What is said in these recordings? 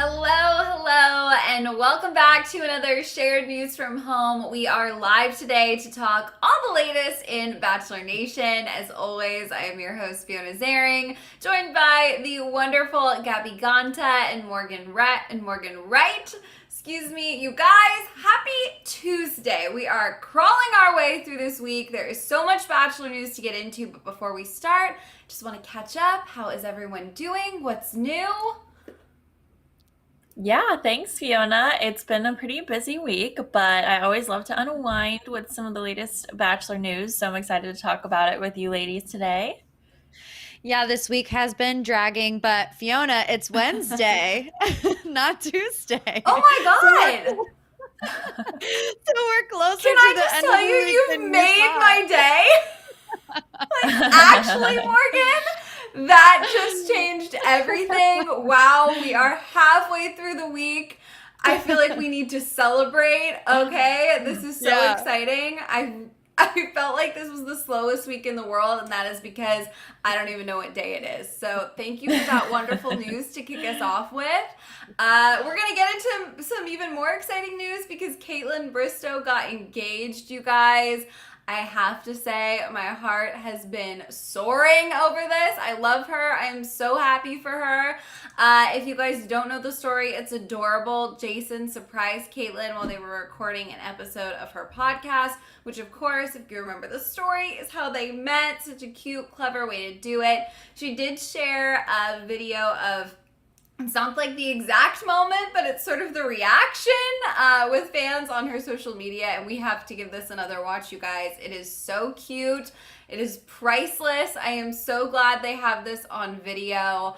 Hello, and welcome back to another Shared News from Home. We are live today to talk all the latest in Bachelor Nation. As always, I am your host, Fiona Zaring, joined by the wonderful Gabby Ganta and Morgan Wright. Excuse me, you guys, happy Tuesday. We are crawling our way through this week. There is so much Bachelor news to get into, but before we start, just want to catch up. How is everyone doing? What's new? Yeah, thanks, Fiona. It's been a pretty busy week, but I always love to unwind with some of the latest Bachelor news, so I'm excited to talk about it with you ladies today. Yeah, this week has been dragging, but Fiona, it's Wednesday, not Tuesday. Oh my God! So we're closer Can to I the just end tell of the you, week you've than we made thought. my day? Like, actually, Morgan, that just changed everything. Wow, we are halfway through the week. I feel like we need to celebrate, okay? This is so Yeah. exciting. I felt like this was the slowest week in the world, and that is because I don't even know what day it is. So thank you for that wonderful news to kick us off with. We're going to get into some even more exciting news because Kaitlyn Bristowe got engaged, you guys. I have to say, my heart has been soaring over this. I love her. I am so happy for her. If you guys don't know the story, it's adorable. Jason surprised Kaitlyn while they were recording an episode of her podcast, which, of course, if you remember the story, is how they met. Such a cute, clever way to do it. She did share a video of, it sounds like the exact moment, but it's sort of the reaction with fans on her social media, and we have to give this another watch, you guys. It is so cute. It is priceless. I am so glad they have this on video.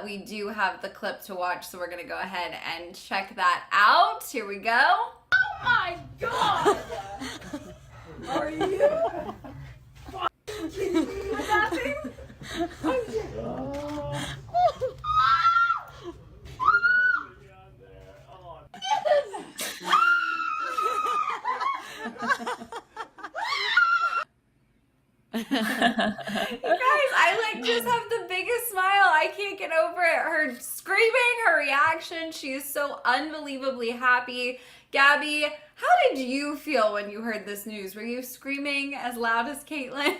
We do have the clip to watch, so we're going to go ahead and check that out. Here we go. Oh my God! Are you kidding me with that thing? You guys, I just have the biggest smile. I can't get over it. Her screaming, her reaction. She is so unbelievably happy. Gabby, how did you feel when you heard this news? Were you screaming as loud as Kaitlyn?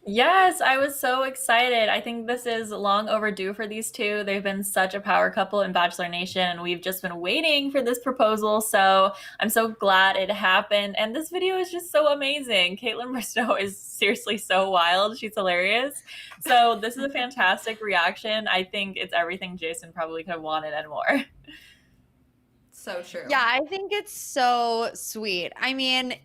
Yes, I was so excited. I think this is long overdue for these two. They've been such a power couple in Bachelor Nation, and we've just been waiting for this proposal. So I'm so glad it happened. And this video is just so amazing. Kaitlyn Bristowe is seriously so wild. She's hilarious. So this is a fantastic reaction. I think it's everything Jason probably could have wanted and more. So true. Yeah, I think it's so sweet. I mean,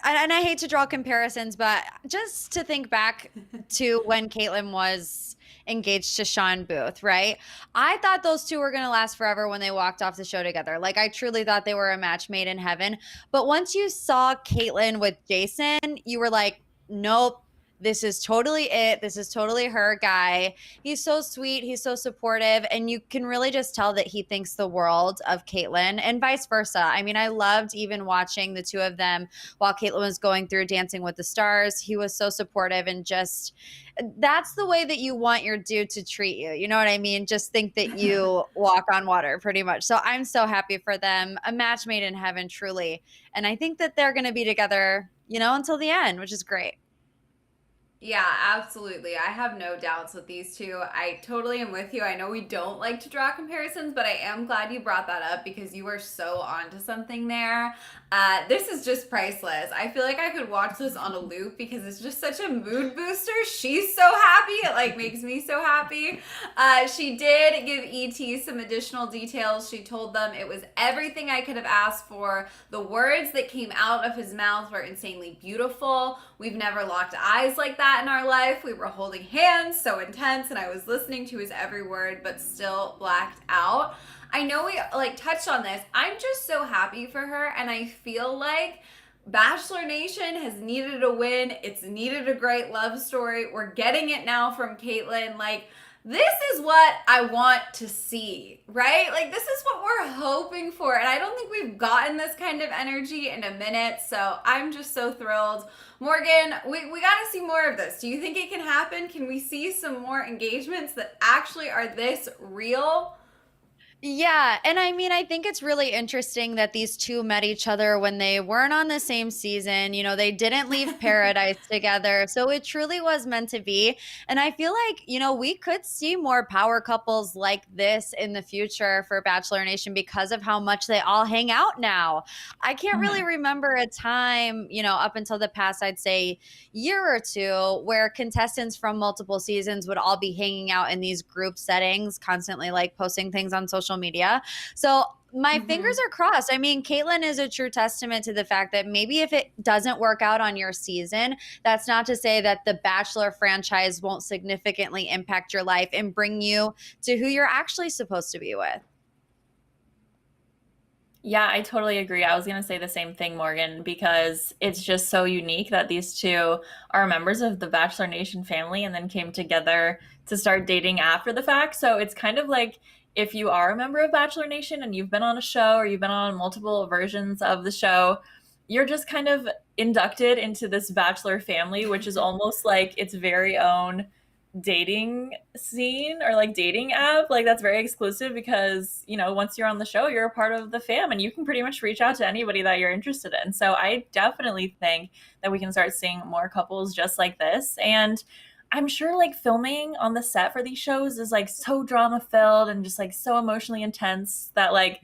and I hate to draw comparisons, but just to think back to when Kaitlyn was engaged to Sean Booth, right? I thought those two were going to last forever when they walked off the show together. Like, I truly thought they were a match made in heaven. But once you saw Kaitlyn with Jason, you were like, nope. This is totally it. This is totally her guy. He's so sweet. He's so supportive. And you can really just tell that he thinks the world of Kaitlyn and vice versa. I mean, I loved even watching the two of them while Kaitlyn was going through Dancing with the Stars. He was so supportive and just that's the way that you want your dude to treat you. You know what I mean? Just think that you walk on water pretty much. So I'm so happy for them. A match made in heaven, truly. And I think that they're going to be together, until the end, which is great. Yeah, absolutely. I have no doubts with these two. I totally am with you. I know we don't like to draw comparisons, but I am glad you brought that up because you are so onto something there. This is just priceless. I feel like I could watch this on a loop because it's just such a mood booster. She's so happy. It makes me so happy. She did give ET some additional details. She told them it was everything I could have asked for. The words that came out of his mouth were insanely beautiful. We've never locked eyes like that in our life. We were holding hands, so intense, and I was listening to his every word, but still blacked out. I know we touched on this. I'm just so happy for her, and I feel like Bachelor Nation has needed a win. It's needed a great love story. We're getting it now from Kaitlyn. This is what I want to see, right? This is what we're hoping for. And I don't think we've gotten this kind of energy in a minute. So I'm just so thrilled. Morgan, we got to see more of this. Do you think it can happen? Can we see some more engagements that actually are this real? Yeah, and I mean, I think it's really interesting that these two met each other when they weren't on the same season. You know, they didn't leave Paradise together. So it truly was meant to be. And I feel like, you know, we could see more power couples like this in the future for Bachelor Nation because of how much they all hang out now. I can't really Mhm. remember a time, you know, up until the past, I'd say, year or two where contestants from multiple seasons would all be hanging out in these group settings, constantly like posting things on social media. So my fingers are crossed. I mean, Kaitlyn is a true testament to the fact that maybe if it doesn't work out on your season, that's not to say that the Bachelor franchise won't significantly impact your life and bring you to who you're actually supposed to be with. Yeah, I totally agree. I was going to say the same thing, Morgan, because it's just so unique that these two are members of the Bachelor Nation family and then came together to start dating after the fact. So it's kind of like if you are a member of Bachelor Nation and you've been on a show or you've been on multiple versions of the show, you're just kind of inducted into this Bachelor family, which is almost like its very own dating scene or like dating app, like that's very exclusive because you know once you're on the show you're a part of the fam and you can pretty much reach out to anybody that you're interested in. So I definitely think that we can start seeing more couples just like this. And I'm sure like filming on the set for these shows is like so drama filled and just like so emotionally intense that like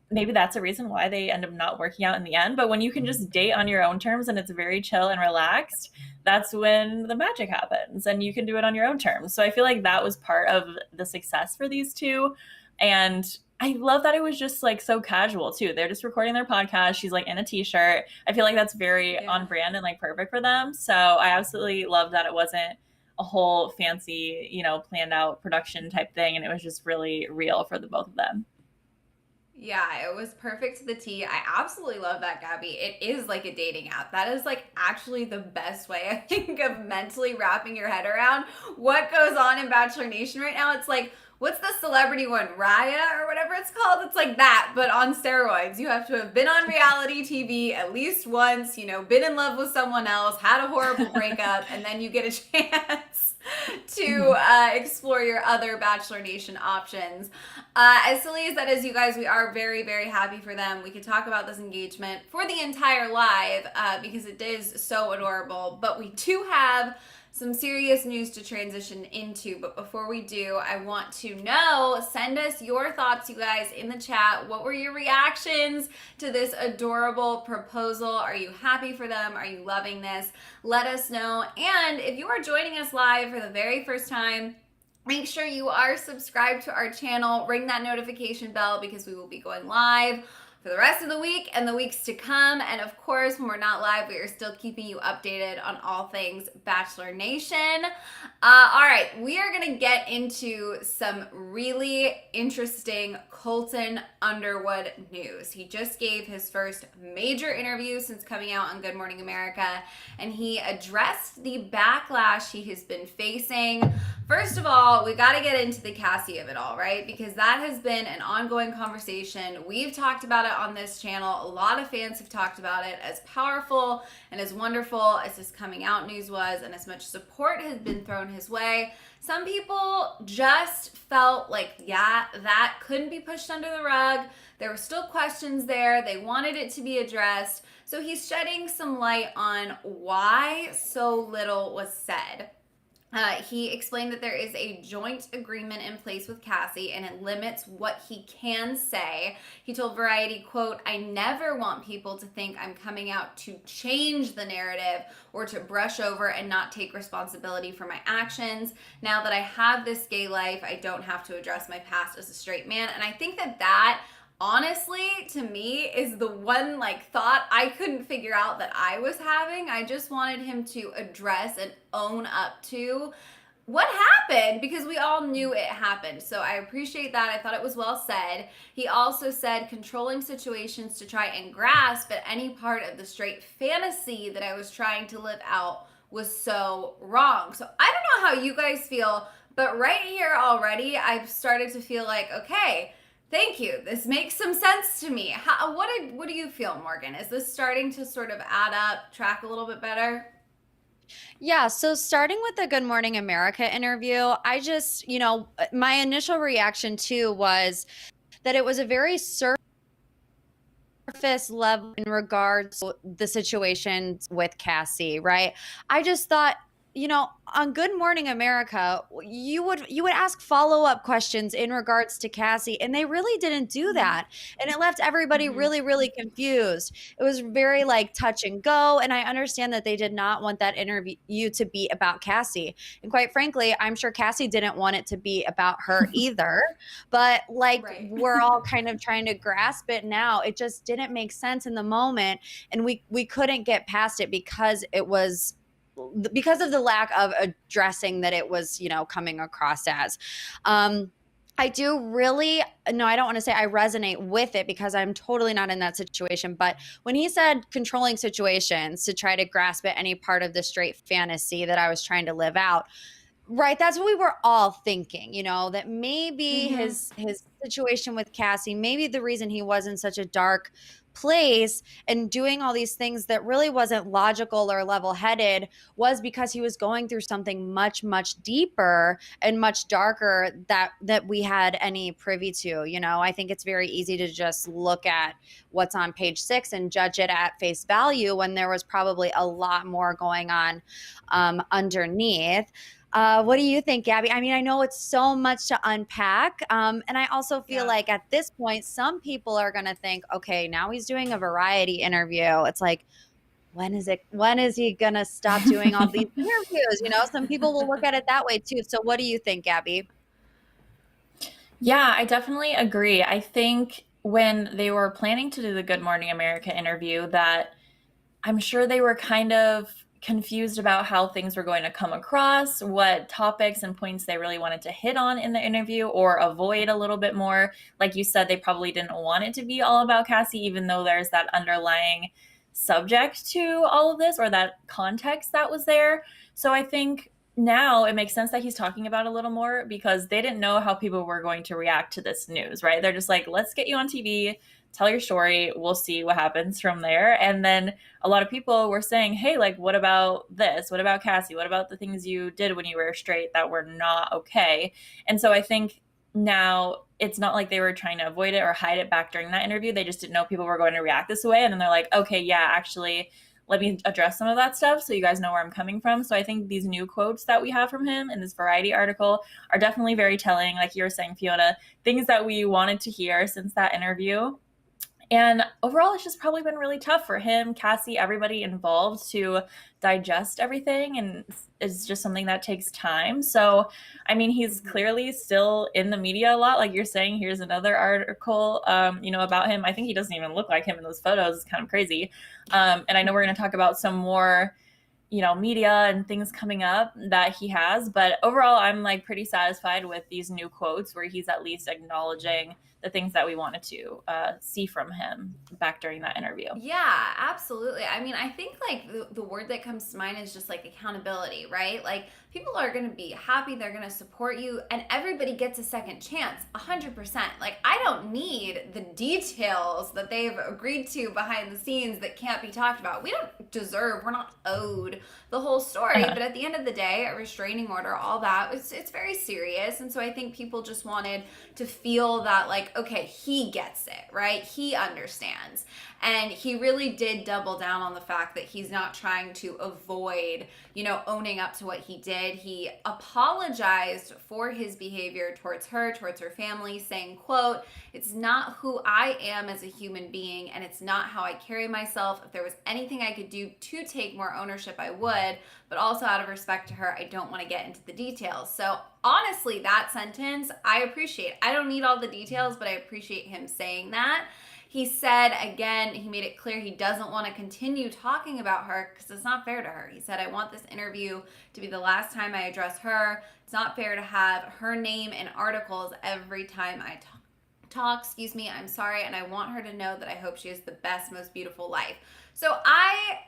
maybe that's a reason why they end up not working out in the end. But when you can just date on your own terms and it's very chill and relaxed, that's when the magic happens and you can do it on your own terms. So I feel like that was part of the success for these two. And I love that it was just like so casual too. They're just recording their podcast. She's like in a t-shirt. I feel like that's very on brand and like perfect for them. So I absolutely love that it wasn't a whole fancy, you know, planned out production type thing. And it was just really real for the both of them. Yeah, it was perfect to the T. I absolutely love that, Gabby. It is like a dating app. That is like actually the best way, I think, of mentally wrapping your head around what goes on in Bachelor Nation right now. It's like, what's the celebrity one? Raya or whatever it's called? It's like that, but on steroids. You have to have been on reality TV at least once, you know, been in love with someone else, had a horrible breakup, and then you get a chance to explore your other Bachelor Nation options. As silly as that is, you guys, we are very, very happy for them. We could talk about this engagement for the entire live because it is so adorable. But we do have some serious news to transition into. But before we do, I want to know, send us your thoughts, you guys, in the chat. What were your reactions to this adorable proposal? Are you happy for them? Are you loving this? Let us know. And if you are joining us live for the very first time, make sure you are subscribed to our channel. Ring that notification bell because we will be going live for the rest of the week and the weeks to come. And of course, when we're not live, we are still keeping you updated on all things Bachelor Nation. All right, we are going to get into some really interesting Colton Underwood news. He just gave his first major interview since coming out on Good Morning America, and he addressed the backlash he has been facing. First of all, we got to get into the Cassie of it all, right? Because that has been an ongoing conversation. We've talked about it on this channel. A lot of fans have talked about it. As powerful and as wonderful as his coming out news was, and as much support has been thrown his way, some people just felt like, yeah, that couldn't be pushed under the rug. There were still questions there. They wanted it to be addressed. So he's shedding some light on why so little was said. He explained that there is a joint agreement in place with Cassie and it limits what he can say. He told Variety, quote, "I never want people to think I'm coming out to change the narrative or to brush over and not take responsibility for my actions. Now that I have this gay life, I don't have to address my past as a straight man." And I think that honestly, to me, is the one like thought I couldn't figure out that I was having. I just wanted him to address and own up to what happened because we all knew it happened. So I appreciate that. I thought it was well said. He also said controlling situations to try and grasp at any part of the straight fantasy that I was trying to live out was so wrong. So I don't know how you guys feel, but right here already, I've started to feel like, okay, thank you. This makes some sense to me. What do you feel, Morgan? Is this starting to sort of add up, track a little bit better? Yeah, so starting with the Good Morning America interview, I just, you know, my initial reaction too was that it was a very surface level in regards to the situation with Cassie, right? I just thought, on Good Morning America, you would ask follow-up questions in regards to Cassie, and they really didn't do that. And it left everybody really, really confused. It was very like touch and go. And I understand that they did not want that interview to be about Cassie. And quite frankly, I'm sure Cassie didn't want it to be about her either. But like we're all kind of trying to grasp it now. It just didn't make sense in the moment. And we couldn't get past it because of the lack of addressing that it was, coming across as. I do really, no, I don't want to say I resonate with it because I'm totally not in that situation. But when he said controlling situations to try to grasp at any part of the straight fantasy that I was trying to live out, right, that's what we were all thinking, that maybe his situation with Cassie, maybe the reason he was in such a dark place and doing all these things that really wasn't logical or level-headed was because he was going through something much, much deeper and much darker that we had any privy to. I think it's very easy to just look at what's on page 6 and judge it at face value when there was probably a lot more going on underneath. What do you think, Gabby? I mean, I know it's so much to unpack. And I also feel like at this point, some people are going to think, okay, now he's doing a variety interview. It's like, when is he going to stop doing all these interviews? Some people will look at it that way too. So what do you think, Gabby? Yeah, I definitely agree. I think when they were planning to do the Good Morning America interview, that I'm sure they were kind of confused about how things were going to come across, what topics and points they really wanted to hit on in the interview or avoid a little bit more. Like you said, they probably didn't want it to be all about Cassie, even though there's that underlying subject to all of this or that context that was there. So I think now it makes sense that he's talking about it a little more because they didn't know how people were going to react to this news, right? They're just like, let's get you on TV, tell your story, we'll see what happens from there. And then a lot of people were saying, hey, like, what about this? What about Cassie? What about the things you did when you were straight that were not okay? And so I think now it's not like they were trying to avoid it or hide it back during that interview. They just didn't know people were going to react this way. And then they're like, okay, yeah, actually, let me address some of that stuff so you guys know where I'm coming from. So I think these new quotes that we have from him in this Variety article are definitely very telling. Like you were saying, Fiona, things that we wanted to hear since that interview. And overall, it's just probably been really tough for him, Cassie, everybody involved to digest everything. And it's just something that takes time. So, I mean, he's clearly still in the media a lot. Like you're saying, here's another article, about him. I think he doesn't even look like him in those photos. It's kind of crazy. And I know we're going to talk about some more media and things coming up that he has. But overall, I'm like pretty satisfied with these new quotes where he's at least acknowledging the things that we wanted to see from him back during that interview. Yeah, absolutely. I mean, I think like the word that comes to mind is just like accountability, right? Like people are going to be happy, they're going to support you, and everybody gets a second chance, 100%. Like I don't need the details that they've agreed to behind the scenes that can't be talked about. We're not owed the whole story, but at the end of the day, a restraining order, all that, it's very serious. And so I think people just wanted to feel that like, okay, he gets it, right? He understands. And he really did double down on the fact that he's not trying to avoid, owning up to what he did. He apologized for his behavior towards her family, saying, quote, "It's not who I am as a human being, and it's not how I carry myself. If there was anything I could do to take more ownership, I would, but also out of respect to her, I don't want to get into the details." So honestly, that sentence, I appreciate. I don't need all the details, but I appreciate him saying that. He said, again, he made it clear he doesn't want to continue talking about her because it's not fair to her. He said, "I want this interview to be the last time I address her. It's not fair to have her name in articles every time I talk. I'm sorry, and I want her to know that I hope she has the best, most beautiful life." So I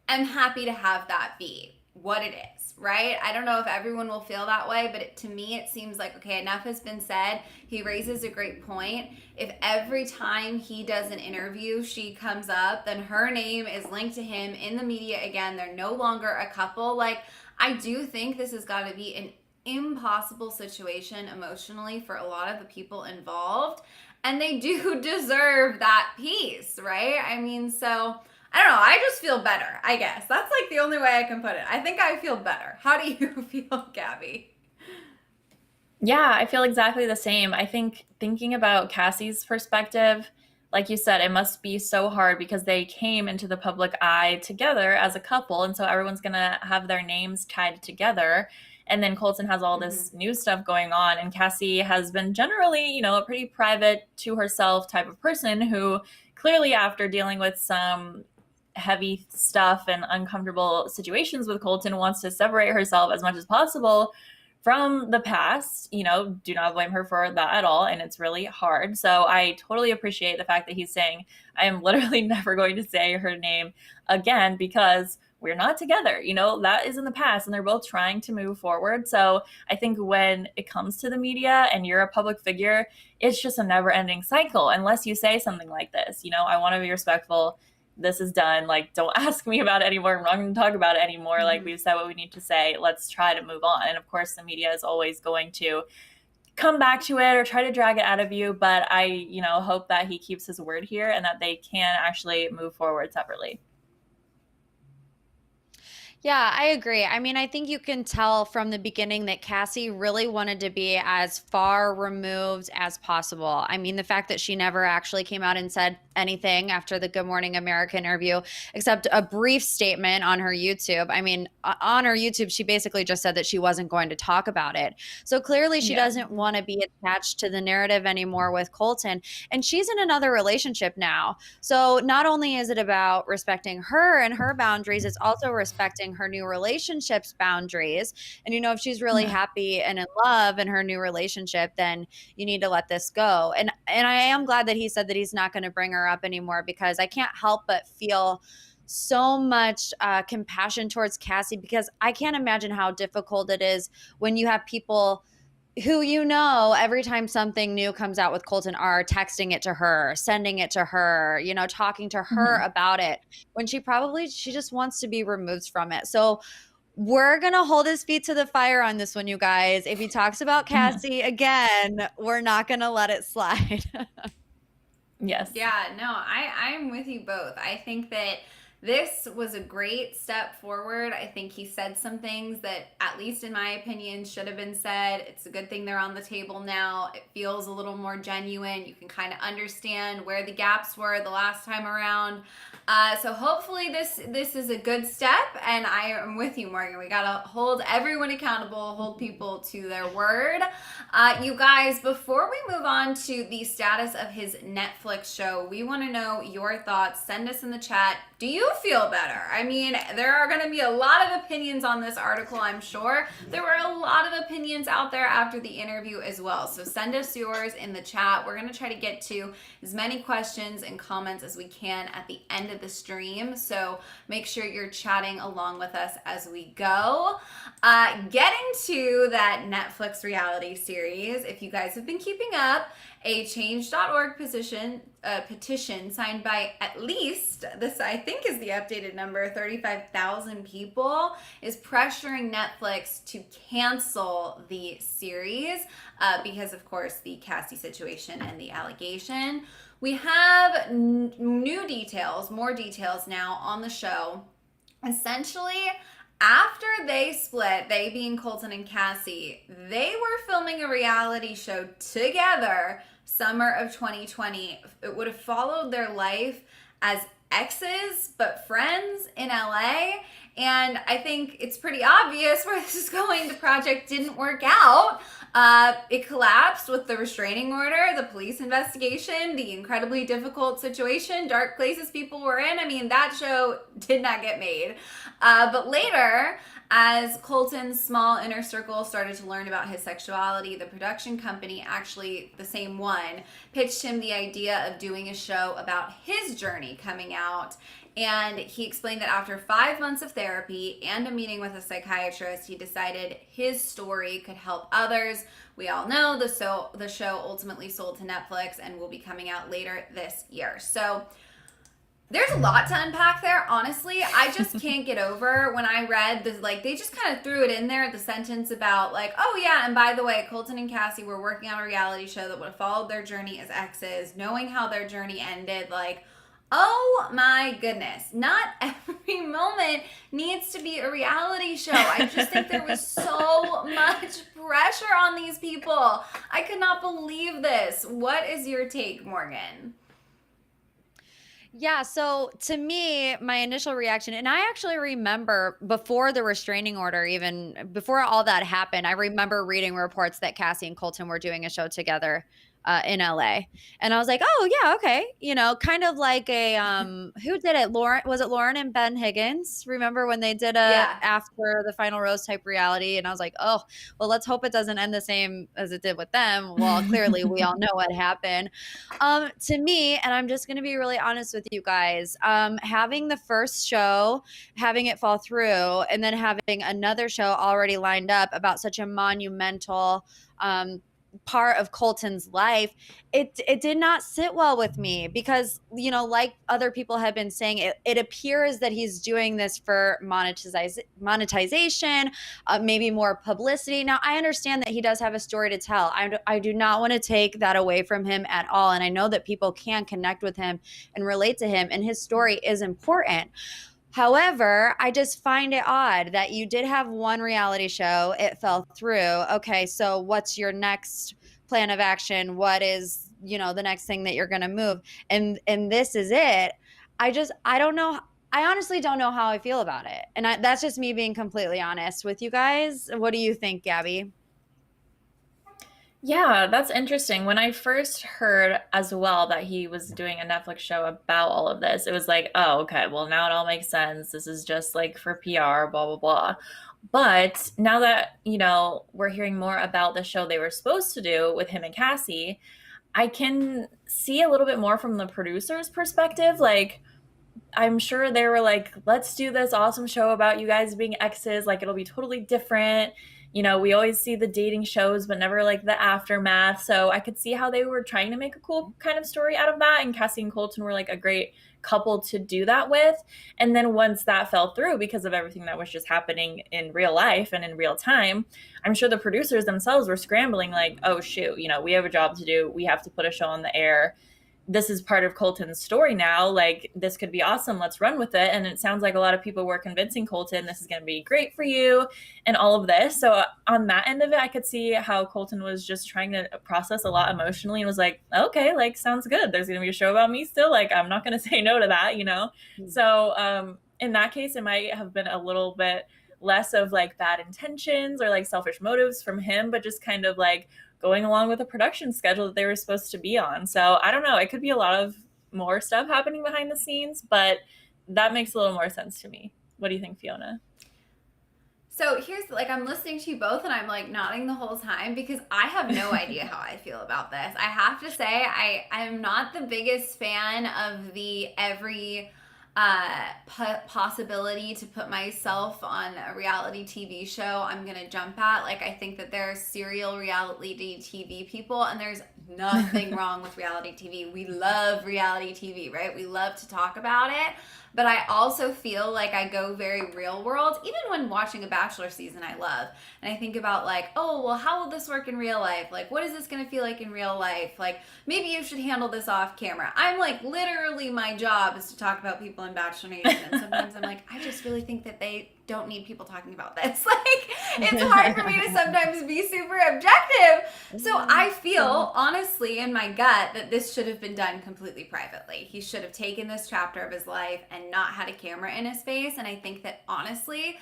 am happy to have that be what it is, right? I don't know if everyone will feel that way, but to me, it seems like, okay, enough has been said. He raises a great point. If every time he does an interview, she comes up, then her name is linked to him in the media again, they're no longer a couple. Like, I do think this has got to be an impossible situation emotionally for a lot of the people involved. and they do deserve that peace, right? I mean, so I don't know. I just feel better, I guess. That's like the only way I can put it. I think I feel better. How do you feel, Gabby? Yeah, I feel exactly the same. I think thinking about Cassie's perspective, like you said, it must be so hard because they came into the public eye together as a couple. And so everyone's going to have their names tied together. And then Colton has all this new stuff going on. And Cassie has been generally, a pretty private to herself type of person who clearly, after dealing with some heavy stuff and uncomfortable situations with Colton, wants to separate herself as much as possible from the past. Do not blame her for that at all. And it's really hard. So I totally appreciate the fact that he's saying, I am literally never going to say her name again because we're not together. That is in the past and they're both trying to move forward. So I think when it comes to the media and you're a public figure, it's just a never ending cycle unless you say something like this. I want to be respectful. This is done. Like, don't ask me about it anymore. I'm not going to talk about it anymore. Like, we've said what we need to say. Let's try to move on. And of course, the media is always going to come back to it or try to drag it out of you. But I, hope that he keeps his word here and that they can actually move forward separately. Yeah, I agree. I mean, I think you can tell from the beginning that Cassie really wanted to be as far removed as possible. I mean, the fact that she never actually came out and said anything after the Good Morning America interview, except a brief statement on her YouTube. I mean, on her YouTube, she basically just said that she wasn't going to talk about it. So clearly she doesn't want to be attached to the narrative anymore with Colton. And she's in another relationship now. So not only is it about respecting her and her boundaries, it's also respecting her new relationship's boundaries. And if she's really happy and in love in her new relationship, then you need to let this go. And I am glad that he said that he's not going to bring her up anymore, because I can't help but feel so much compassion towards Cassie, because I can't imagine how difficult it is when you have people who, every time something new comes out with Colton, are texting it to her, sending it to her, talking to her about it, when she just wants to be removed from it. So we're going to hold his feet to the fire on this one, you guys. If he talks about Cassie again, we're not going to let it slide. Yes. Yeah, no, I'm with you both. I think that this was a great step forward. I think he said some things that, at least in my opinion, should have been said. It's a good thing they're on the table now. It feels a little more genuine. You can kind of understand where the gaps were the last time around. So hopefully this is a good step, and I am with you, Morgan. We gotta hold everyone accountable, hold people to their word. You guys, before we move on to the status of his Netflix show, we want to know your thoughts. Send us in the chat. Do you feel better? I mean, there are going to be a lot of opinions on this article, I'm sure. There were a lot of opinions out there after the interview as well. So send us yours in the chat. We're going to try to get to as many questions and comments as we can at the end of the stream. So make sure you're chatting along with us as we go. Getting to that Netflix reality series, if you guys have been keeping up, a change.org petition signed by at least, this I think is the updated number, 35,000 people, is pressuring Netflix to cancel the series because, of course, the Cassie situation and the allegation. We have new details, more details now on the show. Essentially, after they split, they being Colton and Cassie, they were filming a reality show together summer of 2020. It would have followed their life as exes but friends in LA. And I think it's pretty obvious where this is going. The project didn't work out. It collapsed with the restraining order, the police investigation, the incredibly difficult situation, dark places people were in. I mean, that show did not get made. But later, as Colton's small inner circle started to learn about his sexuality, the production company, actually the same one, pitched him the idea of doing a show about his journey coming out. And he explained that after 5 months of therapy and a meeting with a psychiatrist, he decided his story could help others. We all know the show ultimately sold to Netflix and will be coming out later this year. So There's a lot to unpack there, honestly. I just can't get over when I read this, like, they just kind of threw it in there, the sentence about, like, oh yeah, and by the way, Colton and Cassie were working on a reality show that would have followed their journey as exes, knowing how their journey ended, like, oh my goodness. Not every moment needs to be a reality show. I just think there was so much pressure on these people. I could not believe this. What is your take, Morgan? Yeah, so to me, my initial reaction, and I actually remember before the restraining order, even before all that happened, I remember reading reports that Cassie and Colton were doing a show together in LA. And I was like, oh yeah, okay. Kind of like a who did it? Was it Lauren and Ben Higgins? Remember when they did Yeah. after the final rose type reality? And I was like, oh, well, let's hope it doesn't end the same as it did with them. Well, clearly we all know what happened. To me, and I'm just gonna be really honest with you guys, having the first show, having it fall through, and then having another show already lined up about such a monumental part of Colton's life, it did not sit well with me because, like other people have been saying, it appears that he's doing this for monetization, maybe more publicity. Now, I understand that he does have a story to tell. I do not want to take that away from him at all. And I know that people can connect with him and relate to him, and his story is important. However, I just find it odd that you did have one reality show, it fell through. Okay, so what's your next plan of action? What is, the next thing that you're going to move? And this is it. I don't know. I honestly don't know how I feel about it. And that's just me being completely honest with you guys. What do you think, Gabby? Yeah, that's interesting. When I first heard as well that he was doing a Netflix show about all of this, it was like, oh, okay, well, now it all makes sense. This is just like for PR, blah, blah, blah. But now that, we're hearing more about the show they were supposed to do with him and Cassie, I can see a little bit more from the producer's perspective. Like, I'm sure they were like, let's do this awesome show about you guys being exes. Like, it'll be totally different. We always see the dating shows, but never like the aftermath. So I could see how they were trying to make a cool kind of story out of that. And Cassie and Colton were like a great couple to do that with. And then once that fell through because of everything that was just happening in real life and in real time, I'm sure the producers themselves were scrambling like, oh, shoot, we have a job to do. We have to put a show on the air. This is part of Colton's story now. Like, this could be awesome. Let's run with it. And it sounds like a lot of people were convincing Colton, this is going to be great for you and all of this. So on that end of it, I could see how Colton was just trying to process a lot emotionally and was like, okay, like, sounds good. There's going to be a show about me still. Like, I'm not going to say no to that, Mm-hmm. So in that case, it might have been a little bit less of like bad intentions or like selfish motives from him, but just kind of like going along with the production schedule that they were supposed to be on. So I don't know. It could be a lot of more stuff happening behind the scenes, but that makes a little more sense to me. What do you think, Fiona? So here's, like, I'm listening to you both and I'm like nodding the whole time because I have no idea how I feel about this. I have to say, I'm not the biggest fan of the every possibility to put myself on a reality TV show I'm gonna jump at. Like, I think that there are serial reality TV people, and there's nothing wrong with reality TV. We love reality TV, right? We love to talk about it. But I also feel like I go very real world. Even when watching a Bachelor season I love. And I think about like, oh, well, how will this work in real life? Like, what is this going to feel like in real life? Like, maybe you should handle this off camera. I'm like, literally my job is to talk about people in Bachelor Nation. And sometimes I'm like, I just really think that they don't need people talking about this. Like, it's hard for me to sometimes be super objective. So I feel, honestly, in my gut, that this should have been done completely privately. He should have taken this chapter of his life and not had a camera in his face. And I think that, honestly,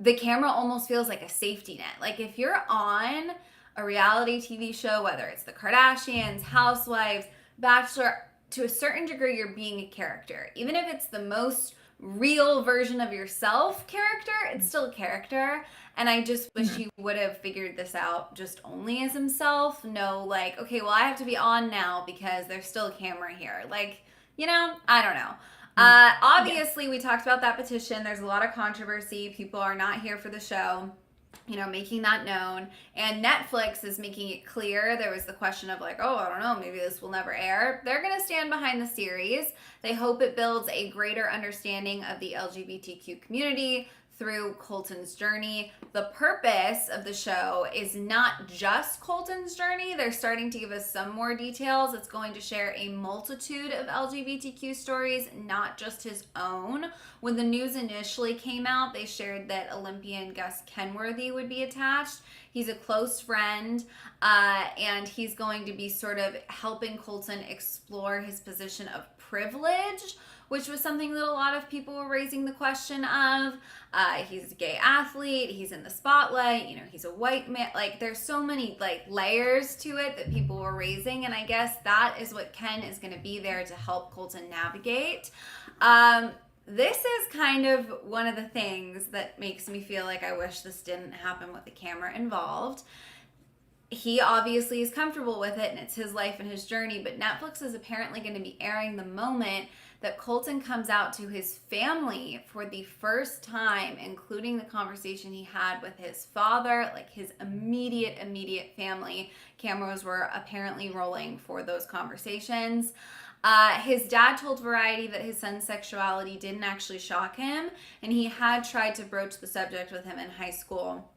the camera almost feels like a safety net. Like, if you're on a reality TV show, whether it's the Kardashians, Housewives, Bachelor, to a certain degree, you're being a character. Even if it's the most real version of yourself character, it's still a character. And I just wish he would have figured this out just only as himself. No, like, okay, well, I have to be on now because there's still a camera here. Like, I don't know. Obviously, we talked about that petition. There's a lot of controversy. People are not here for the show. making that known. And Netflix is making it clear. There was the question of like, oh, I don't know, maybe this will never air. They're going to stand behind the series. They hope it builds a greater understanding of the LGBTQ community through Colton's journey. The purpose of the show is not just Colton's journey. They're starting to give us some more details. It's going to share a multitude of LGBTQ stories, not just his own. When the news initially came out, they shared that Olympian Gus Kenworthy would be attached. He's a close friend, and he's going to be sort of helping Colton explore his position of privilege, which was something that a lot of people were raising the question of. He's a gay athlete, he's in the spotlight, he's a white man. Like, there's so many layers to it that people were raising, and I guess that is what Ken is going to be there to help Colton navigate. This is kind of one of the things that makes me feel like I wish this didn't happen with the camera involved. He obviously is comfortable with it, and it's his life and his journey, but Netflix is apparently going to be airing the moment that Colton comes out to his family for the first time, including the conversation he had with his father, like his immediate family. Cameras were apparently rolling for those conversations. His dad told Variety that his son's sexuality didn't actually shock him, and he had tried to broach the subject with him in high school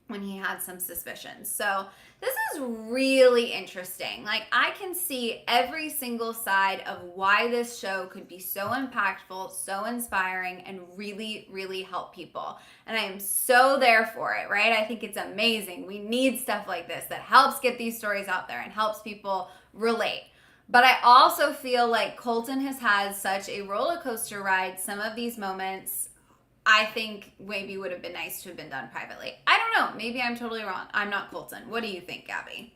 when he had some suspicions. So this is really interesting. Like, I can see every single side of why this show could be so impactful, so inspiring, and really, really help people. And I am so there for it, right? I think it's amazing. We need stuff like this that helps get these stories out there and helps people relate. But I also feel like Colton has had such a roller coaster ride. Some of these moments, I think maybe would have been nice to have been done privately. I don't know. Maybe I'm totally wrong. I'm not Colton. What do you think, Gabby?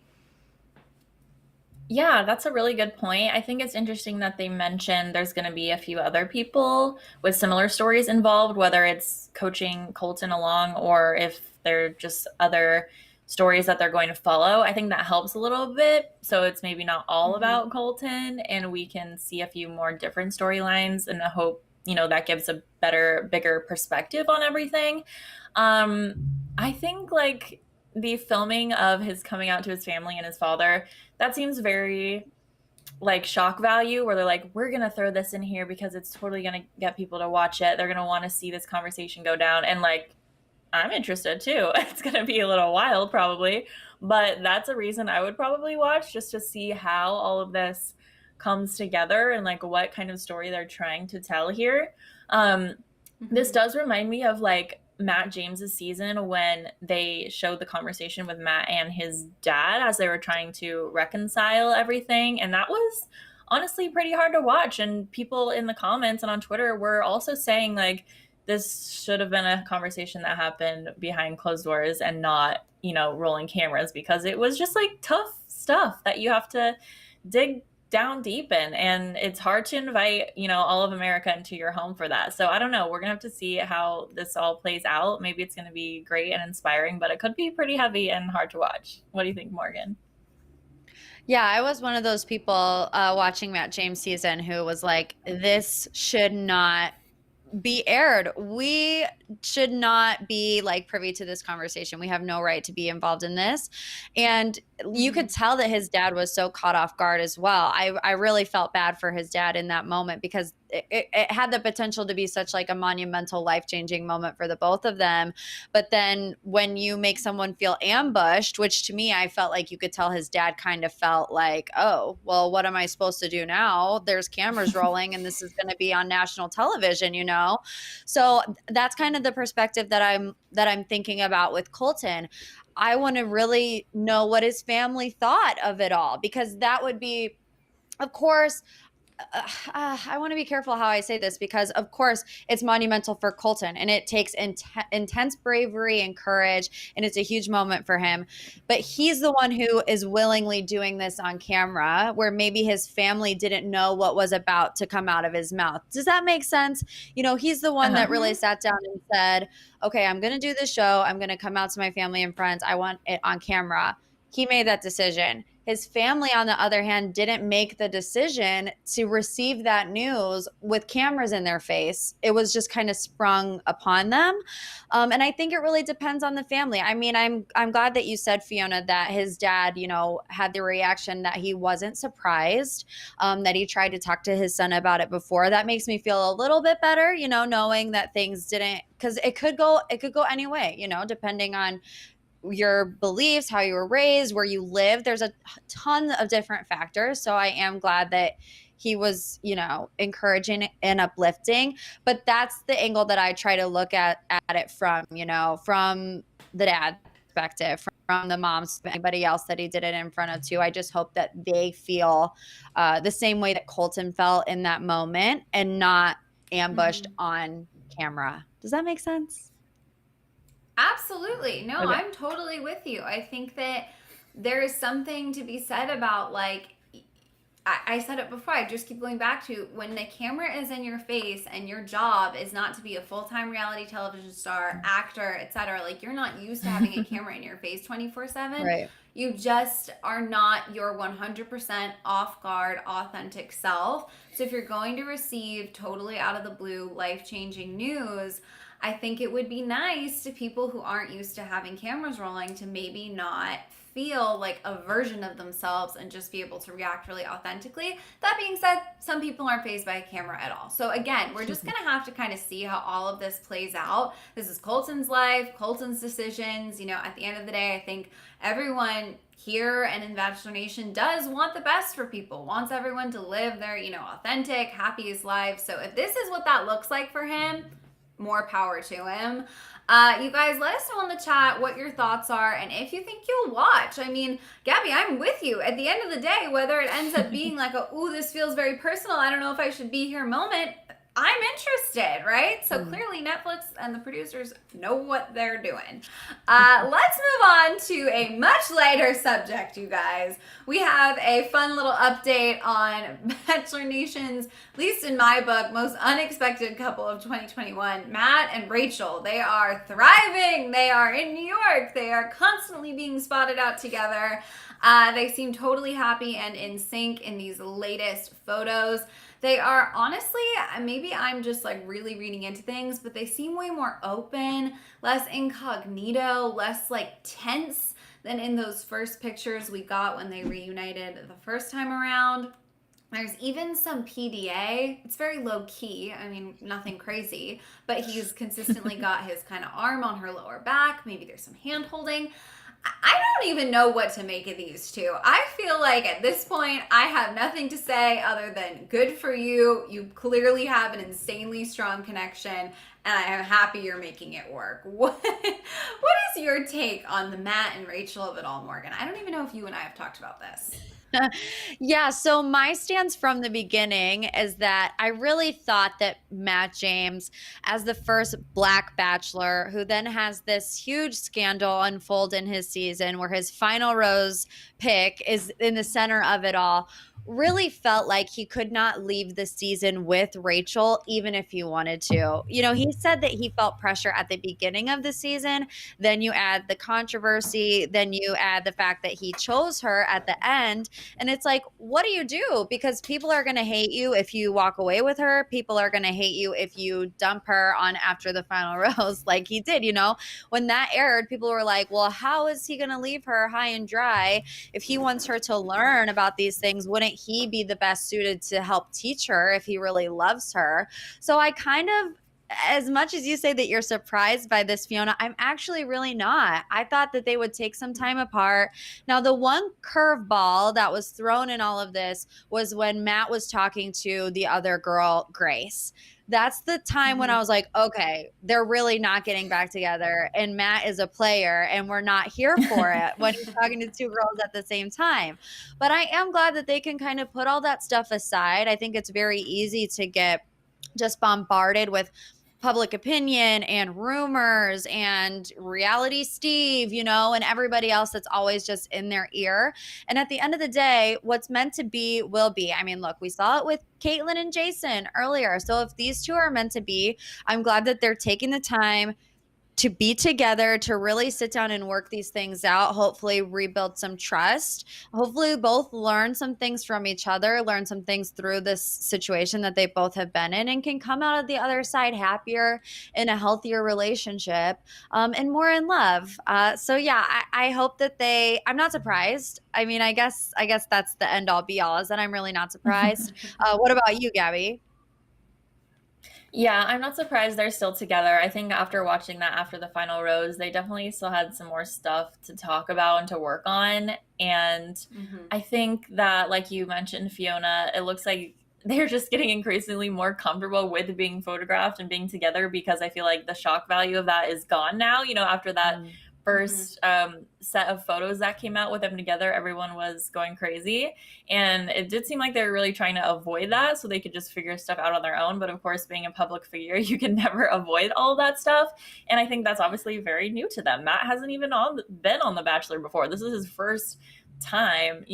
Yeah, that's a really good point. I think it's interesting that they mentioned there's going to be a few other people with similar stories involved, whether it's coaching Colton along or if they're just other stories that they're going to follow. I think that helps a little bit. So it's maybe not all about Colton, and we can see a few more different storylines, and I hope that gives a bigger perspective on everything. I think the filming of his coming out to his family and his father, that seems very shock value, where they're like, we're going to throw this in here because it's totally going to get people to watch it. They're going to want to see this conversation go down. And I'm interested too. It's going to be a little wild probably, but that's a reason I would probably watch, just to see how all of this comes together and what kind of story they're trying to tell here. This does remind me of Matt James's season, when they showed the conversation with Matt and his dad as they were trying to reconcile everything, and that was honestly pretty hard to watch. And people in the comments and on Twitter were also saying this should have been a conversation that happened behind closed doors and not rolling cameras, because it was just tough stuff that you have to dig down deep in, and it's hard to invite all of America into your home for that. So I don't know, we're gonna have to see how this all plays out. Maybe it's gonna be great and inspiring, but it could be pretty heavy and hard to watch. What do you think, Morgan? Yeah, I was one of those people watching Matt James season who was like, this should not be aired. We should not be privy to this conversation. We have no right to be involved in this. And you could tell that his dad was so caught off guard as well. I really felt bad for his dad in that moment, because it had the potential to be such a monumental, life-changing moment for the both of them. But then when you make someone feel ambushed, which to me, I felt like you could tell his dad kind of felt oh, well, what am I supposed to do now? There's cameras rolling and this is going to be on national television, So that's kind of the perspective that I'm thinking about with Colton. I want to really know what his family thought of it all, because that would be, of course, I want to be careful how I say this, because of course it's monumental for Colton and it takes intense bravery and courage, and it's a huge moment for him. But he's the one who is willingly doing this on camera, where maybe his family didn't know what was about to come out of his mouth. Does that make sense? He's the one that really sat down and said, okay, I'm going to do this show. I'm going to come out to my family and friends. I want it on camera. He made that decision. His family, on the other hand, didn't make the decision to receive that news with cameras in their face. It was just kind of sprung upon them. And I think it really depends on the family. I mean, I'm glad that you said, Fiona, that his dad, you know, had the reaction that he wasn't surprised, that he tried to talk to his son about it before. That makes me feel a little bit better, you know, knowing that things didn't, because it could go any way, you know, depending on your beliefs, how you were raised, where you live. There's a ton of different factors. So I am glad that he was, you know, encouraging and uplifting. But that's the angle that I try to look at it from, you know, from the dad's perspective, from the mom's, anybody else that he did it in front of too. I just hope that they feel the same way that Colton felt in that moment and not ambushed on camera. Does that make sense? Absolutely. No, Okay. I'm totally with you. I think that there is something to be said about, like, I said it before, I just keep going back to when the camera is in your face and your job is not to be a full-time reality television star, actor, etc. Like, you're not used to having a camera in your face 24/7. Right. You just are not your 100% off guard, authentic self. So if you're going to receive totally out of the blue, life-changing news, I think it would be nice to people who aren't used to having cameras rolling to maybe not feel like a version of themselves and just be able to react really authentically. That being said, some people aren't fazed by a camera at all. So again, we're just gonna have to kind of see how all of this plays out. This is Colton's life, Colton's decisions. You know, at the end of the day, I think everyone here and in Bachelor Nation does want the best for people, wants everyone to live their, you know, authentic, happiest lives. So if this is what that looks like for him, more power to him. You guys, let us know in the chat what your thoughts are and if you think you'll watch. I mean, Gabby, I'm with you. At the end of the day, whether it ends up being like a, ooh, this feels very personal, I don't know if I should be here moment, I'm interested, right? So clearly Netflix and the producers know what they're doing. Let's move on to a much lighter subject, you guys. We have a fun little update on Bachelor Nation's, at least in my book, most unexpected couple of 2021, Matt and Rachael. They are thriving. They are in New York. They are constantly being spotted out together. They seem totally happy and in sync in these latest photos. They are honestly, maybe I'm just like really reading into things, but they seem way more open, less incognito, less like tense than in those first pictures we got when they reunited the first time around. There's even some PDA. It's very low key. I mean, nothing crazy, but he's consistently got his kind of arm on her lower back. Maybe there's some hand holding. I don't even know what to make of these two. I feel like at this point, I have nothing to say other than good for you. You clearly have an insanely strong connection, and I am happy you're making it work. What is your take on the Matt and Rachael of it all, Morgan? I don't even know if you and I have talked about this. Yeah, so my stance from the beginning is that I really thought that Matt James, as the first Black Bachelor, who then has this huge scandal unfold in his season where his final rose pick is in the center of it all, really felt like he could not leave the season with Rachael, even if he wanted to. You know, he said that he felt pressure at the beginning of the season. Then you add the controversy. Then you add the fact that he chose her at the end. And it's like, what do you do? Because people are going to hate you if you walk away with her. People are going to hate you if you dump her on after the final rose, like he did. You know, when that aired, people were like, well, how is he going to leave her high and dry? If he wants her to learn about these things, wouldn't he be the best suited to help teach her if he really loves her? So I kind of, as much as you say that you're surprised by this, Fiona, I'm actually really not. I thought that they would take some time apart. Now, the one curveball that was thrown in all of this was when Matt was talking to the other girl, Grace. That's the time when I was like, okay, they're really not getting back together. And Matt is a player and we're not here for it when he's talking to two girls at the same time. But I am glad that they can kind of put all that stuff aside. I think it's very easy to get just bombarded with public opinion and rumors and reality Steve, you know, and everybody else that's always just in their ear. And at the end of the day, what's meant to be will be. I mean, look, we saw it with Kaitlyn and Jason earlier. So if these two are meant to be, I'm glad that they're taking the time to be together, to really sit down and work these things out, hopefully rebuild some trust, hopefully both learn some things from each other, learn some things through this situation that they both have been in, and can come out of the other side happier, in a healthier relationship, and more in love. So yeah, I hope that I'm not surprised. I mean, I guess that's the end all be all, is that I'm really not surprised. What about you, Gabby? Yeah, I'm not surprised they're still together. I think after watching that after the final rose, they definitely still had some more stuff to talk about and to work on. And I think that, like you mentioned, Fiona, it looks like they're just getting increasingly more comfortable with being photographed and being together, because I feel like the shock value of that is gone now. After that first set of photos that came out with them together, everyone was going crazy, and it did seem like they were really trying to avoid that so they could just figure stuff out on their own. But of course, being a public figure, you can never avoid all that stuff, and I think that's obviously very new to them. Matt hasn't even been on The Bachelor before. This is his first time,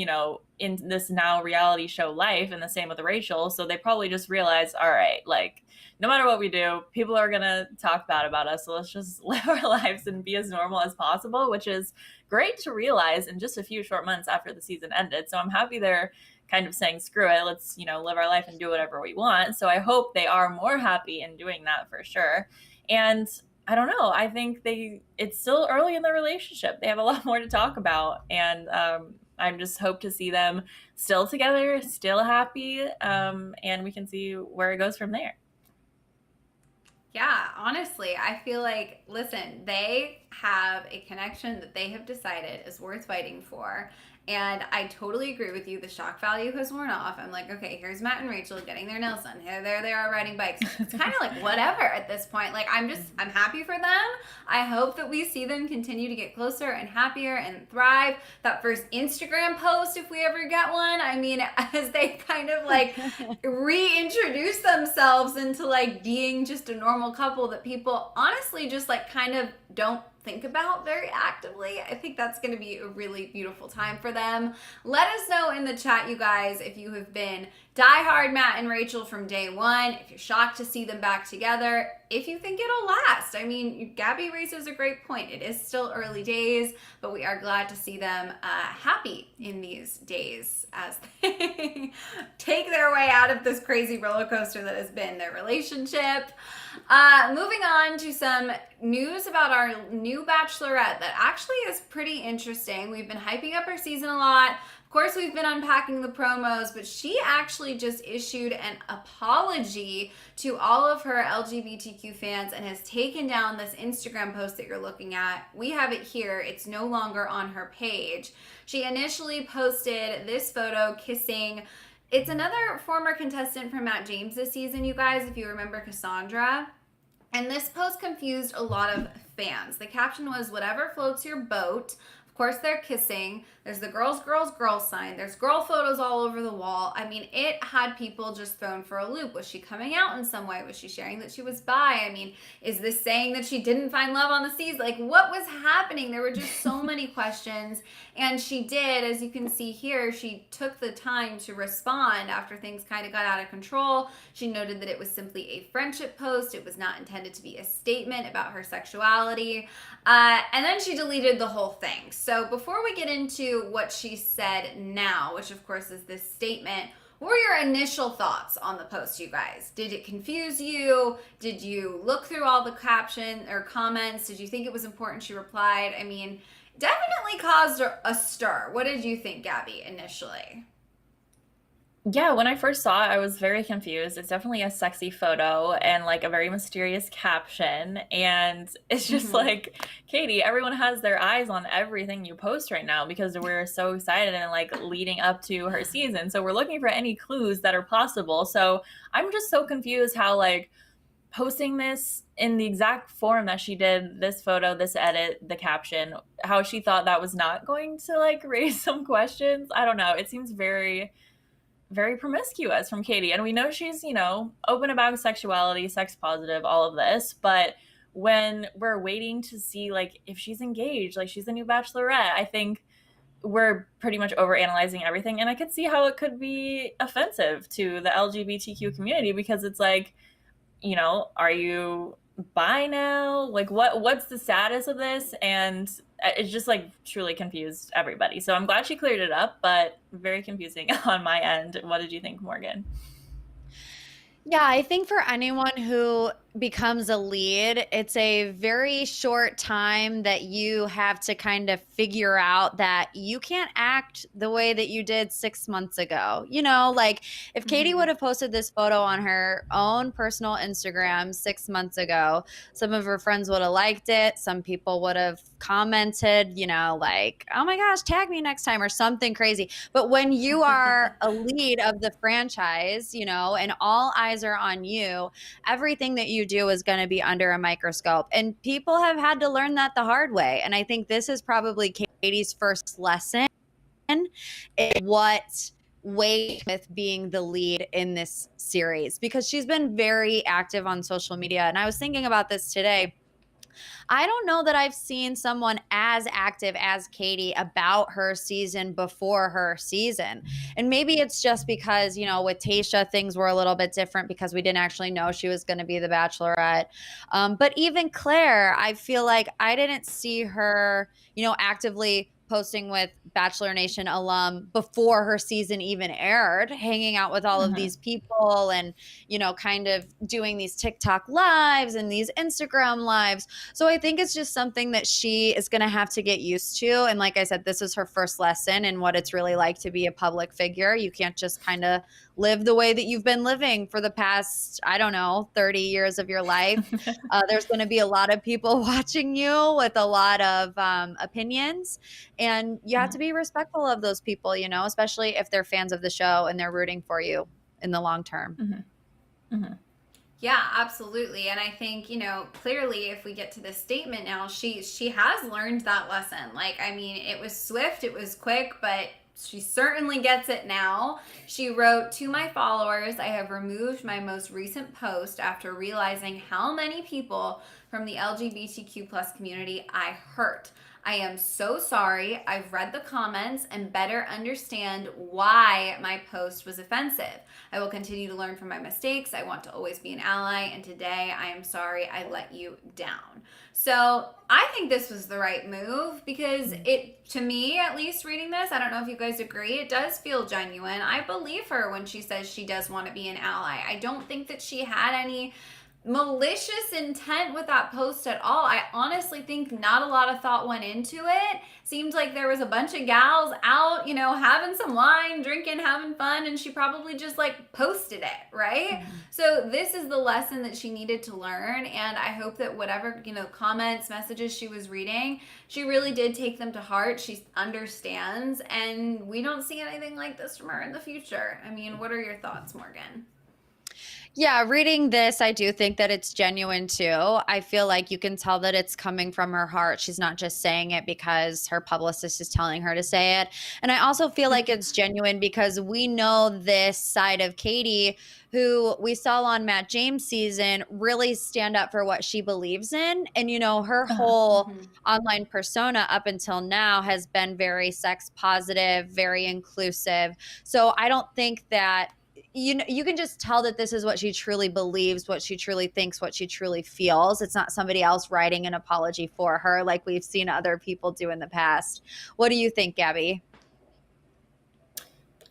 in this now reality show life, and the same with Rachael. So they probably just realized, all right, like, no matter what we do, people are going to talk bad about us. So let's just live our lives and be as normal as possible, which is great to realize in just a few short months after the season ended. So I'm happy they're kind of saying, screw it, let's, live our life and do whatever we want. So I hope they are more happy in doing that for sure. And I don't know, I think it's still early in their relationship. They have a lot more to talk about. And I just hope to see them still together, still happy, and we can see where it goes from there. Yeah, honestly, I feel like, listen, they have a connection that they have decided is worth fighting for. And I totally agree with you. The shock value has worn off. I'm like, okay, here's Matt and Rachael getting their nails done. Here, there they are riding bikes. It's kind of like whatever at this point. Like, I'm happy for them. I hope that we see them continue to get closer and happier and thrive. That first Instagram post, if we ever get one, I mean, as they kind of like reintroduce themselves into like being just a normal couple that people honestly just like kind of don't think about very actively. I think that's going to be a really beautiful time for them. Let us know in the chat, you guys, if you have been diehard Matt and Rachael from day one, if you're shocked to see them back together, if you think it'll last. I mean, Gabby raises a great point. It is still early days, but we are glad to see them happy in these days as they take their way out of this crazy roller coaster that has been their relationship. Moving on to some news about our new Bachelorette that actually is pretty interesting. We've been hyping up her season a lot. Of course, we've been unpacking the promos, but she actually just issued an apology to all of her LGBTQ fans and has taken down this Instagram post that you're looking at. We have it here. It's no longer on her page. She initially posted this photo kissing. It's another former contestant from Matt James this season, you guys, if you remember Cassandra. And this post confused a lot of fans. The caption was, "Whatever floats your boat." Of course, they're kissing. There's the girls, girls, girls sign. There's girl photos all over the wall. I mean, it had people just thrown for a loop. Was she coming out in some way? Was she sharing that she was bi? I mean, is this saying that she didn't find love on the seas? Like, what was happening? There were just so many questions. And she did, as you can see here, she took the time to respond after things kind of got out of control. She noted that it was simply a friendship post. It was not intended to be a statement about her sexuality. And then she deleted the whole thing. So before we get into what she said now, which of course is this statement, what were your initial thoughts on the post, you guys? Did it confuse you? Did you look through all the caption or comments? Did you think it was important she replied? I mean, definitely caused a stir. What did you think, Gabby, initially? Yeah, when I first saw it, I was very confused. It's definitely a sexy photo and like a very mysterious caption. And it's just like, Katie, everyone has their eyes on everything you post right now because we're so excited and like leading up to her season. So we're looking for any clues that are possible. So I'm just so confused how like posting this in the exact form that she did, this photo, this edit, the caption, how she thought that was not going to like raise some questions. I don't know. It seems very promiscuous from Katie. And we know she's, open about sexuality, sex positive, all of this. But when we're waiting to see, like, if she's engaged, like she's the new Bachelorette, I think we're pretty much overanalyzing everything. And I could see how it could be offensive to the LGBTQ community because it's like, are you bye now? Like what's the status of this? And it's just like truly confused everybody. So I'm glad she cleared it up, but very confusing on my end. What did you think, Morgan? Yeah, I think for anyone who becomes a lead, it's a very short time that you have to kind of figure out that you can't act the way that you did 6 months ago. You know, like if Katie would have posted this photo on her own personal Instagram 6 months ago, some of her friends would have liked it. Some people would have commented, you know, like, oh my gosh, tag me next time or something crazy. But when you are a lead of the franchise, you know, and all eyes are on you, everything that you do is going to be under a microscope. And people have had to learn that the hard way. And I think this is probably Katie's first lesson in what weight with being the lead in this series, because she's been very active on social media. And I was thinking about this today. I don't know that I've seen someone as active as Katie about her season before her season. And maybe it's just because, you know, with Tayshia, things were a little bit different because we didn't actually know she was going to be the Bachelorette. But even Claire, I feel like I didn't see her, you know, actively posting with Bachelor Nation alum before her season even aired, hanging out with all of these people and, you know, kind of doing these TikTok lives and these Instagram lives. So I think it's just something that she is going to have to get used to. And like I said, this is her first lesson in what it's really like to be a public figure. You can't just kind of live the way that you've been living for the past, I don't know, 30 years of your life. There's going to be a lot of people watching you with a lot of opinions. And you have to be respectful of those people, you know, especially if they're fans of the show and they're rooting for you in the long term. Yeah, absolutely. And I think, you know, clearly if we get to this statement now, she has learned that lesson. Like, I mean, it was swift, it was quick, but she certainly gets it now. She wrote, "To my followers, I have removed my most recent post after realizing how many people from the LGBTQ plus community I hurt. I am so sorry. I've read the comments and better understand why my post was offensive. I will continue to learn from my mistakes. I want to always be an ally, and today I am sorry I let you down." So I think this was the right move because it, to me at least reading this, I don't know if you guys agree, it does feel genuine. I believe her when she says she does want to be an ally. I don't think that she had any malicious intent with that post at all. I honestly think not a lot of thought went into it. Seems like there was a bunch of gals out, you know, having some wine, drinking, having fun, and she probably just like posted it, right? So this is the lesson that she needed to learn, and I hope that whatever, you know, comments, messages she was reading, she really did take them to heart. She understands, and we don't see anything like this from her in the future. I mean, what are your thoughts, Morgan? Yeah, reading this, I do think that it's genuine too. I feel like you can tell that it's coming from her heart. She's not just saying it because her publicist is telling her to say it. And I also feel like it's genuine because we know this side of Katie, who we saw on Matt James' season, really stand up for what she believes in. And, you know, her whole online persona up until now has been very sex positive, very inclusive. So I don't think that, you know, you can just tell that this is what she truly believes, what she truly thinks, what she truly feels. It's not somebody else writing an apology for her like we've seen other people do in the past. What do you think, Gabby?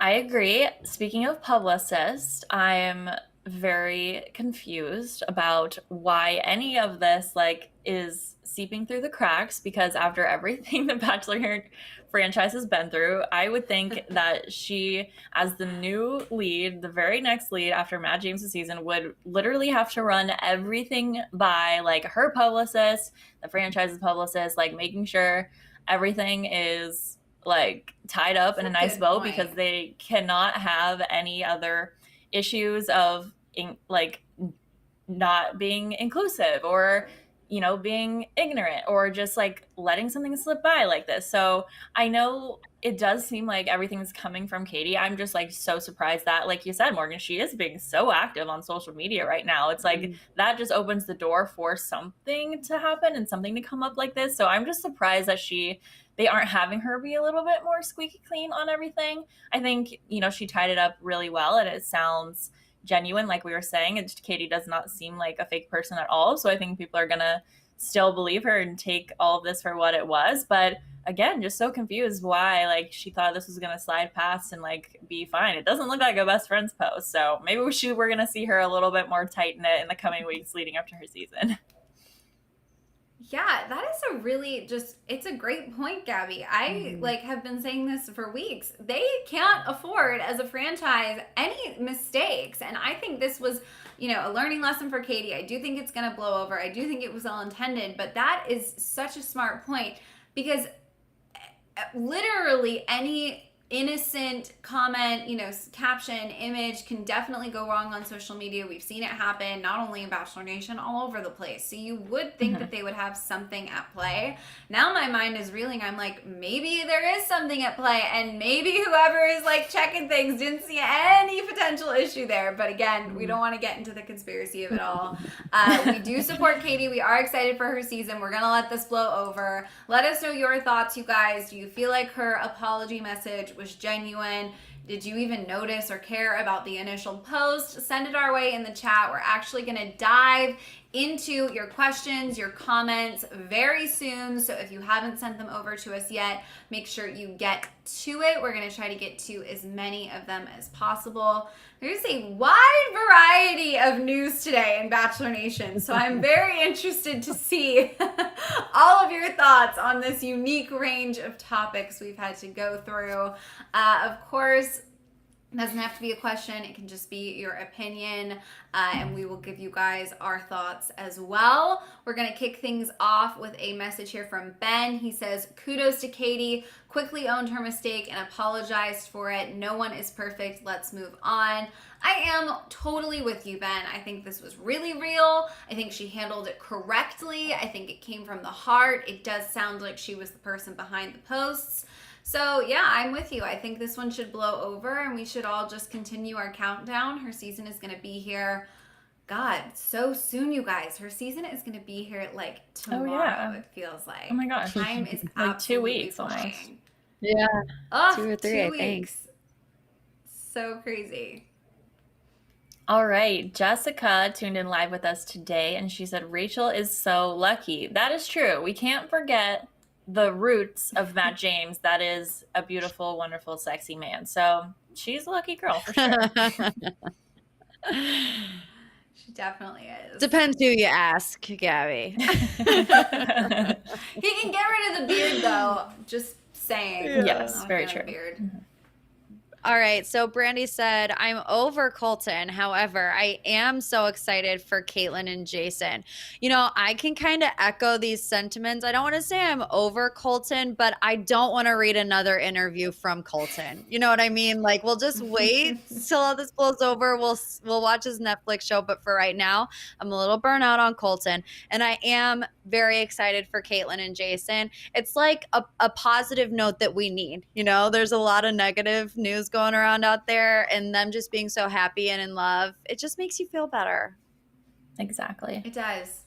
I agree. Speaking of publicists, I'm very confused about why any of this like is seeping through the cracks, because after everything the Bachelor franchise has been through, I would think that she, as the new lead, the very next lead after Matt James' season, would literally have to run everything by like her publicist, the franchise's publicist, like making sure everything is like tied up in a nice bow, because they cannot have any other issues of like not being inclusive or, you know, being ignorant or just like letting something slip by like this. So I know it does seem like everything's coming from Katie. I'm just like so surprised that, like you said, Morgan, she is being so active on social media right now. It's like that just opens the door for something to happen and something to come up like this. So I'm just surprised that they aren't having her be a little bit more squeaky clean on everything. I think, you know, she tied it up really well, and it sounds genuine, like we were saying. And Katie does not seem like a fake person at all. So I think people are going to still believe her and take all of this for what it was. But again, just so confused why like she thought this was going to slide past and like be fine. It doesn't look like a best friends post. So maybe we're going to see her a little bit more tight knit in the coming weeks leading up to her season. Yeah, that is a really it's a great point, Gabby. I like have been saying this for weeks. They can't afford as a franchise any mistakes. And I think this was, a learning lesson for Katie. I do think it's going to blow over. I do think it was all intended, but that is such a smart point because literally any innocent comment, caption, image can definitely go wrong on social media. We've seen it happen not only in Bachelor Nation, all over the place. So you would think that they would have something at play. Now my mind is reeling. I'm like, maybe there is something at play, and maybe whoever is like checking things didn't see any potential issue there. But again, we don't want to get into the conspiracy of it all. We do support Katie. We are excited for her season. We're gonna let this blow over. Let us know your thoughts, you guys. Do you feel like her apology message was genuine? Did you even notice or care about the initial post? Send it our way in the chat. We're actually going to dive into your questions, your comments very soon. So if you haven't sent them over to us yet, make sure you get to it. We're going to try to get to as many of them as possible. There's a wide variety of news today in Bachelor Nation, so I'm very interested to see all of your thoughts on this unique range of topics we've had to go through. Of course, it doesn't have to be a question. It can just be your opinion, and we will give you guys our thoughts as well. We're going to kick things off with a message here from Ben. He says, kudos to Katie. Quickly owned her mistake and apologized for it. No one is perfect. Let's move on. I am totally with you, Ben. I think this was really real. I think she handled it correctly. I think it came from the heart. It does sound like she was the person behind the posts. So yeah, I'm with you. I think this one should blow over and we should all just continue our countdown. Her season is going to be here, God, so soon, you guys. Her season is going to be here like tomorrow, it feels like. Oh my gosh. Time is like 2 absolutely weeks flying. almost. Yeah. Oh, 2 or 3, 2 I weeks. think. So crazy. All right, Jessica tuned in live with us today and she said, Rachael is so lucky. That is true. We can't forget the roots of Matt James. That is a beautiful, wonderful, sexy man. So she's a lucky girl for sure. She definitely is. Depends who you ask, Gabby. He can get rid of the beard though. Just saying. Yes, Not very get a true. Beard. All right, so Brandy said, I'm over Colton. However, I am so excited for Kaitlyn and Jason. I can kind of echo these sentiments. I don't want to say I'm over Colton, but I don't want to read another interview from Colton. You know what I mean? Like, we'll just wait till all this blows over. We'll watch his Netflix show, but for right now, I'm a little burnt out on Colton, and I am very excited for Kaitlyn and Jason. It's like a positive note that we need. There's a lot of negative news going around out there, and them just being so happy and in love, it just makes you feel better. Exactly. It does.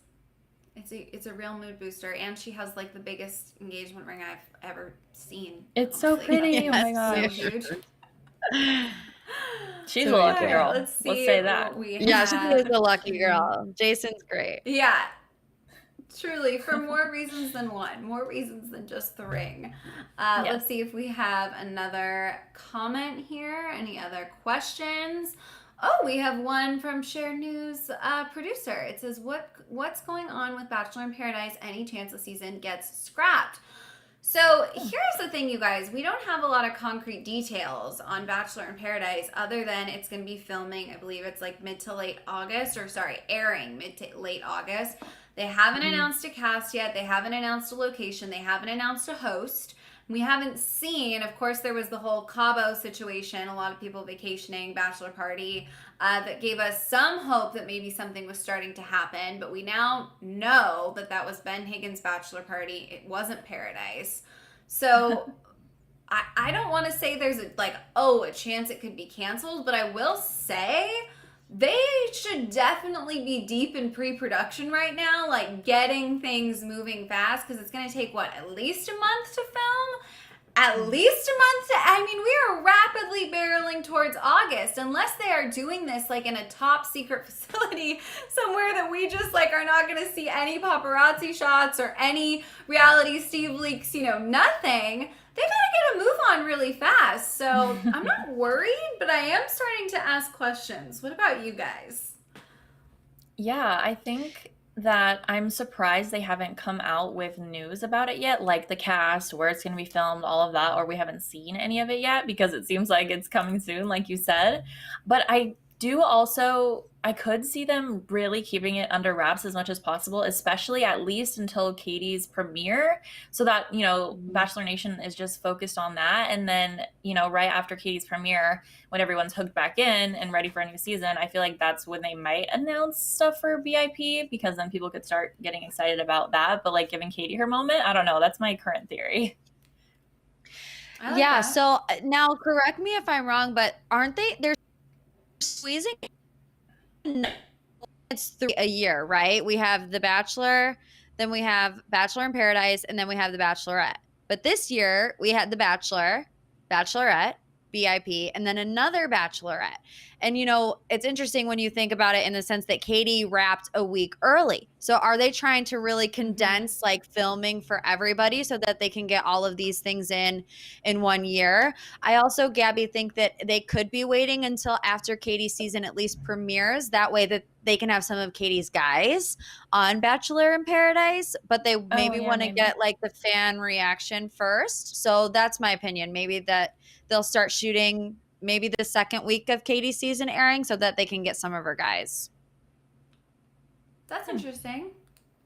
It's a real mood booster, and she has like the biggest engagement ring I've ever seen. It's honestly. so pretty. Yes. Oh my So gosh. huge. She's So a lucky good. girl. Let's Let's see say that. what we Yeah, she have. is a lucky girl. Jason's great. Yeah, truly, for more reasons than one, more reasons than just the ring. Let's see if we have another comment here. Any other questions? Oh, we have one from Share News producer. It says, what's going on with Bachelor in Paradise? Any chance the season gets scrapped? So here's the thing, you guys. We don't have a lot of concrete details on Bachelor in Paradise other than it's going to be filming, I believe it's like airing mid to late August. They haven't announced a cast yet. They haven't announced a location. They haven't announced a host. We haven't seen, of course, there was the whole Cabo situation, a lot of people vacationing, bachelor party, that gave us some hope that maybe something was starting to happen. But we now know that was Ben Higgins' bachelor party. It wasn't Paradise. So I don't want to say there's a chance it could be canceled, but I will say they should definitely be deep in pre-production right now, like getting things moving fast, because it's going to take, at least a month to film? at least a month I mean, we are rapidly barreling towards August, unless they are doing this like in a top secret facility somewhere that we just like are not going to see any paparazzi shots or any reality Steve leaks, you know, nothing. They gotta get a move on really fast. So I'm not worried, but I am starting to ask questions. What about you guys? Yeah, I think that I'm surprised they haven't come out with news about it yet, like the cast, where it's going to be filmed, all of that, or we haven't seen any of it yet because it seems like it's coming soon, like you said. But I could see them really keeping it under wraps as much as possible, especially at least until Katie's premiere, so that, you know, Bachelor Nation is just focused on that. And then, you know, right after Katie's premiere, when everyone's hooked back in and ready for a new season, I feel like that's when they might announce stuff for BIP, because then people could start getting excited about that. But like giving Katie her moment, I don't know. That's my current theory. I like Yeah, that. so now correct me if I'm wrong, but aren't they're squeezing it's 3 a year, right? We have The Bachelor, then we have Bachelor in Paradise, and then we have The Bachelorette. But this year we had The Bachelor, Bachelorette, BIP, and then another Bachelorette. And you know, it's interesting when you think about it in the sense that Katie wrapped a week early. So are they trying to really condense like filming for everybody so that they can get all of these things in 1 year? I also, Gabby, think that they could be waiting until after Katie's season at least premieres. That way that they can have some of Katie's guys on Bachelor in Paradise, but they maybe want to get like the fan reaction first. So that's my opinion. Maybe that they'll start shooting maybe the second week of Katie's season airing so that they can get some of her guys. That's interesting.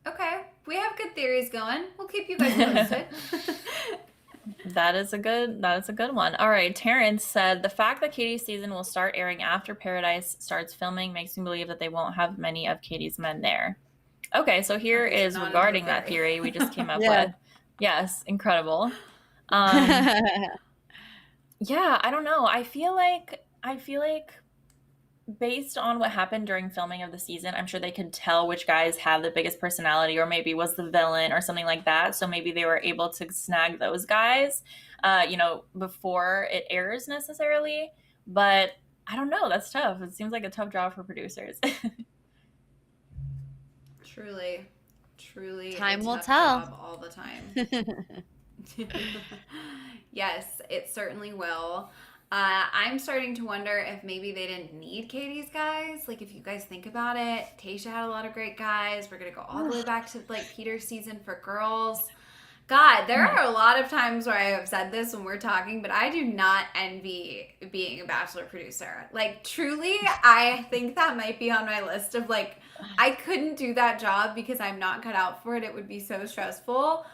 Okay. We have good theories going. We'll keep you guys posted. That is a good one. All right, Terrence said the fact that Katie's season will start airing after Paradise starts filming makes me believe that they won't have many of Katie's men there. Okay, so here Okay, so is not regarding another that theory we just came up Yeah. with. Yes, incredible. Yeah, I don't know. I feel like based on what happened during filming of the season, I'm sure they could tell which guys have the biggest personality or maybe was the villain or something like that. So maybe they were able to snag those guys, you know, before it airs necessarily. But I don't know. That's tough. It seems like a tough job for producers. Truly Time a will tough tell. job all the time. Yes, it certainly will. I'm starting to wonder if maybe they didn't need Katie's guys. Like, if you guys think about it, Tayshia had a lot of great guys. We're going to go all the way back to, like, Peter's season for girls. God, there are a lot of times where I have said this when we're talking, but I do not envy being a Bachelor producer. Like, truly, I think that might be on my list of, like, I couldn't do that job because I'm not cut out for it. It would be so stressful.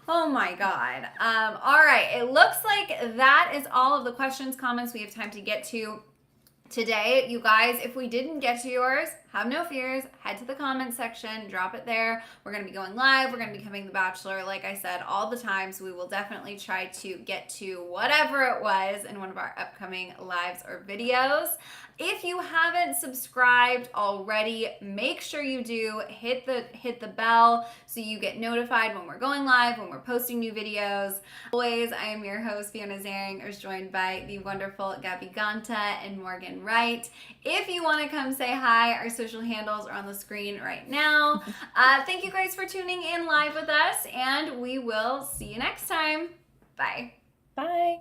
Oh my God. All right. It looks like that is all of the questions, comments we have time to get to today. You guys, if we didn't get to yours, have no fears. Head to the comments section, drop it there. We're going to be going live. We're going to be becoming The Bachelor, like I said, all the time. So we will definitely try to get to whatever it was in one of our upcoming lives or videos. If you haven't subscribed already, make sure you do. Hit the bell so you get notified when we're going live, when we're posting new videos. Always, I am your host, Fiona Zaring, joined by the wonderful Gabby Ganta and Morgan Wright. If you want to come say hi, our social handles are on the screen right now. Thank you guys for tuning in live with us, and we will see you next time. Bye. Bye.